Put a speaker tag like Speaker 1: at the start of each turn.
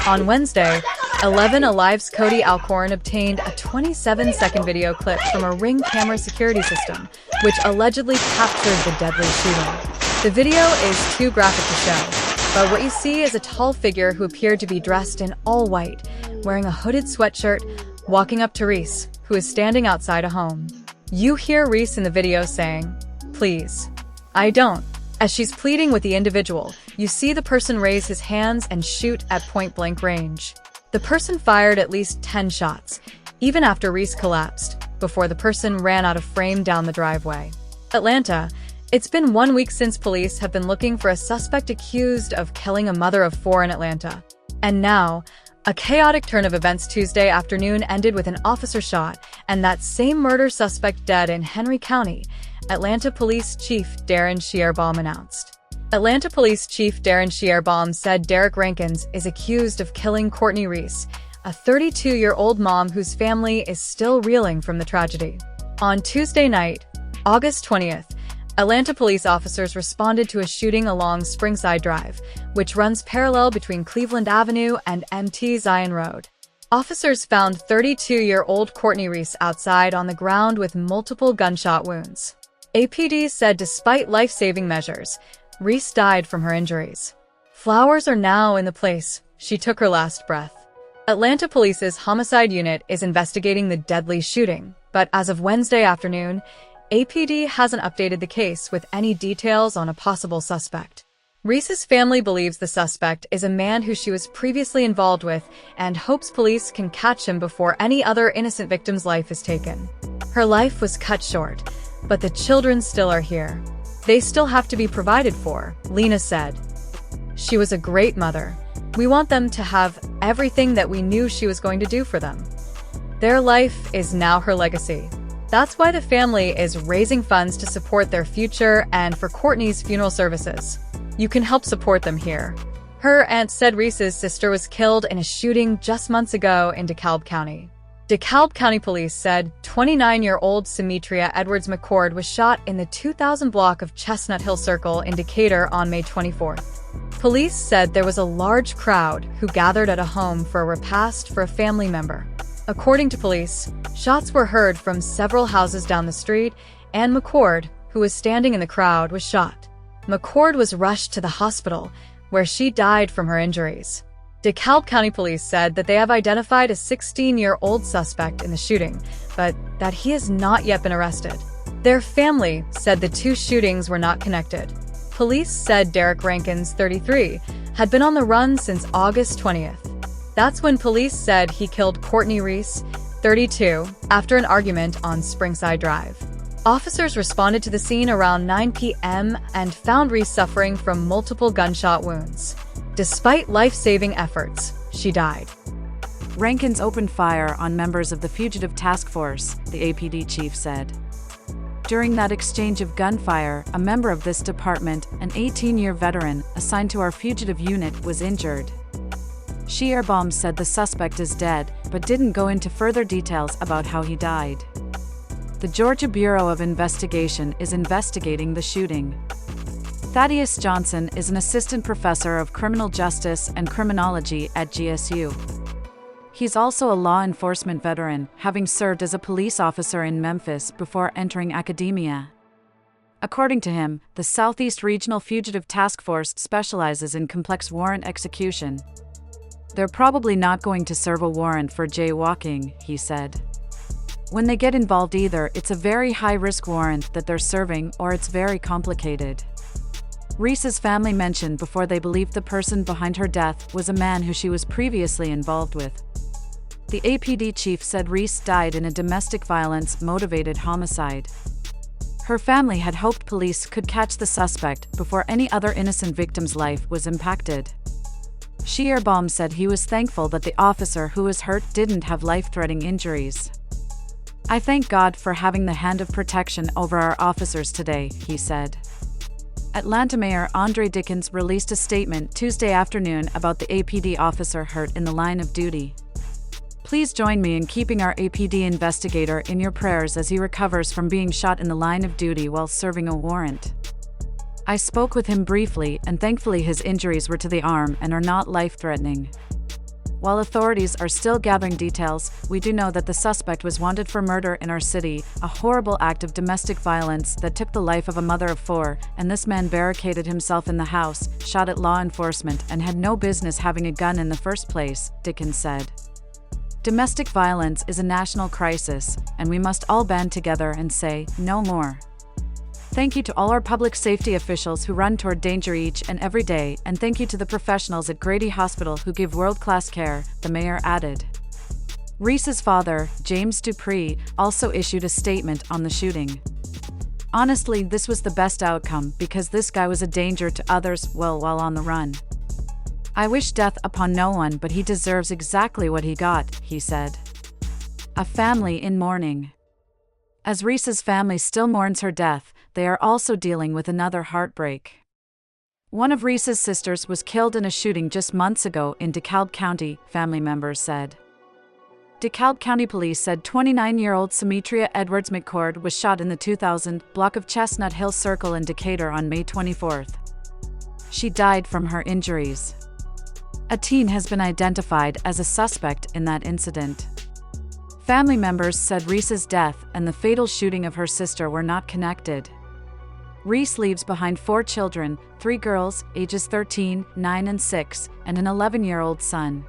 Speaker 1: On Wednesday, 11 Alive's Cody Alcorn obtained a 27-second video clip from a Ring camera security system, which allegedly captured the deadly shooting. The video is too graphic to show, but what you see is a tall figure who appeared to be dressed in all white, wearing a hooded sweatshirt, walking up to Reese, who is standing outside a home. You hear Reese in the video saying, "Please, I don't." As she's pleading with the individual, you see the person raise his hands and shoot at point-blank range. The person fired at least 10 shots, even after Reese collapsed, before the person ran out of frame down the driveway. Atlanta. It's been 1 week since police have been looking for a suspect accused of killing a mother of 4 in Atlanta. And now, a chaotic turn of events Tuesday afternoon ended with an officer shot and that same murder suspect dead in Henry County, Atlanta Police Chief Darren Schierbaum announced. Atlanta Police Chief Darren Schierbaum said Derek Rankins is accused of killing Courtney Reese, a 32-year-old mom whose family is still reeling from the tragedy. On Tuesday night, August 20th, Atlanta police officers responded to a shooting along Springside Drive, which runs parallel between Cleveland Avenue and MT Zion Road. Officers found 32-year-old Courtney Reese outside on the ground with multiple gunshot wounds. APD said despite life-saving measures, Reese died from her injuries. Flowers are now in the place she took her last breath. Atlanta Police's homicide unit is investigating the deadly shooting, but as of Wednesday afternoon, APD hasn't updated the case with any details on a possible suspect. Reese's family believes the suspect is a man who she was previously involved with and hopes police can catch him before any other innocent victim's life is taken. Her life was cut short, but the children still are here. They still have to be provided for, Lena said. She was a great mother. We want them to have everything that we knew she was going to do for them. Their life is now her legacy. That's why the family is raising funds to support their future and for Courtney's funeral services. You can help support them here. Her aunt said Reese's sister was killed in a shooting just months ago in DeKalb County. DeKalb County Police said 29-year-old Symetria Edwards McCord was shot in the 2000 block of Chestnut Hill Circle in Decatur on May 24th. Police said there was a large crowd who gathered at a home for a repast for a family member. According to police, shots were heard from several houses down the street, and McCord, who was standing in the crowd, was shot. McCord was rushed to the hospital, where she died from her injuries. DeKalb County Police said that they have identified a 16-year-old suspect in the shooting, but that he has not yet been arrested. Their family said the two shootings were not connected. Police said Derek Rankins, 33, had been on the run since August 20th. That's when police said he killed Courtney Reese, 32, after an argument on Springside Drive. Officers responded to the scene around 9 p.m. and found Reese suffering from multiple gunshot wounds. Despite life-saving efforts, she died.
Speaker 2: Rankins opened fire on members of the Fugitive Task Force, the APD chief said. During that exchange of gunfire, a member of this department, an 18-year veteran assigned to our fugitive unit, was injured. Schierbaum said the suspect is dead, but didn't go into further details about how he died. The Georgia Bureau of Investigation is investigating the shooting. Thaddeus Johnson is an assistant professor of criminal justice and criminology at GSU. He's also a law enforcement veteran, having served as a police officer in Memphis before entering academia. According to him, the Southeast Regional Fugitive Task Force specializes in complex warrant execution. They're probably not going to serve a warrant for jaywalking, he said. When they get involved, either it's a very high-risk warrant that they're serving or it's very complicated. Reese's family mentioned before they believed the person behind her death was a man who she was previously involved with. The APD chief said Reese died in a domestic violence-motivated homicide. Her family had hoped police could catch the suspect before any other innocent victim's life was impacted. Schierbaum said he was thankful that the officer who was hurt didn't have life-threatening injuries. "I thank God for having the hand of protection over our officers today," he said. Atlanta Mayor Andre Dickens released a statement Tuesday afternoon about the APD officer hurt in the line of duty. "Please join me in keeping our APD investigator in your prayers as he recovers from being shot in the line of duty while serving a warrant. I spoke with him briefly, and thankfully his injuries were to the arm and are not life-threatening. While authorities are still gathering details, we do know that the suspect was wanted for murder in our city, a horrible act of domestic violence that took the life of a mother of 4, and this man barricaded himself in the house, shot at law enforcement, and had no business having a gun in the first place, Dickens said. Domestic violence is a national crisis, and we must all band together and say, no more. Thank you to all our public safety officials who run toward danger each and every day, and thank you to the professionals at Grady Hospital who give world-class care, the mayor added. Reese's father, James Dupree, also issued a statement on the shooting. Honestly, this was the best outcome because this guy was a danger to others while on the run. I wish death upon no one, but he deserves exactly what he got, he said. A family in mourning. As Reese's family still mourns her death, they are also dealing with another heartbreak. One of Reese's sisters was killed in a shooting just months ago in DeKalb County, family members said. DeKalb County Police said 29-year-old Symmetria Edwards McCord was shot in the 2000 block of Chestnut Hill Circle in Decatur on May 24. She died from her injuries. A teen has been identified as a suspect in that incident. Family members said Reese's death and the fatal shooting of her sister were not connected. Reese leaves behind 4 children, 3 girls, ages 13, 9 and 6, and an 11-year-old son.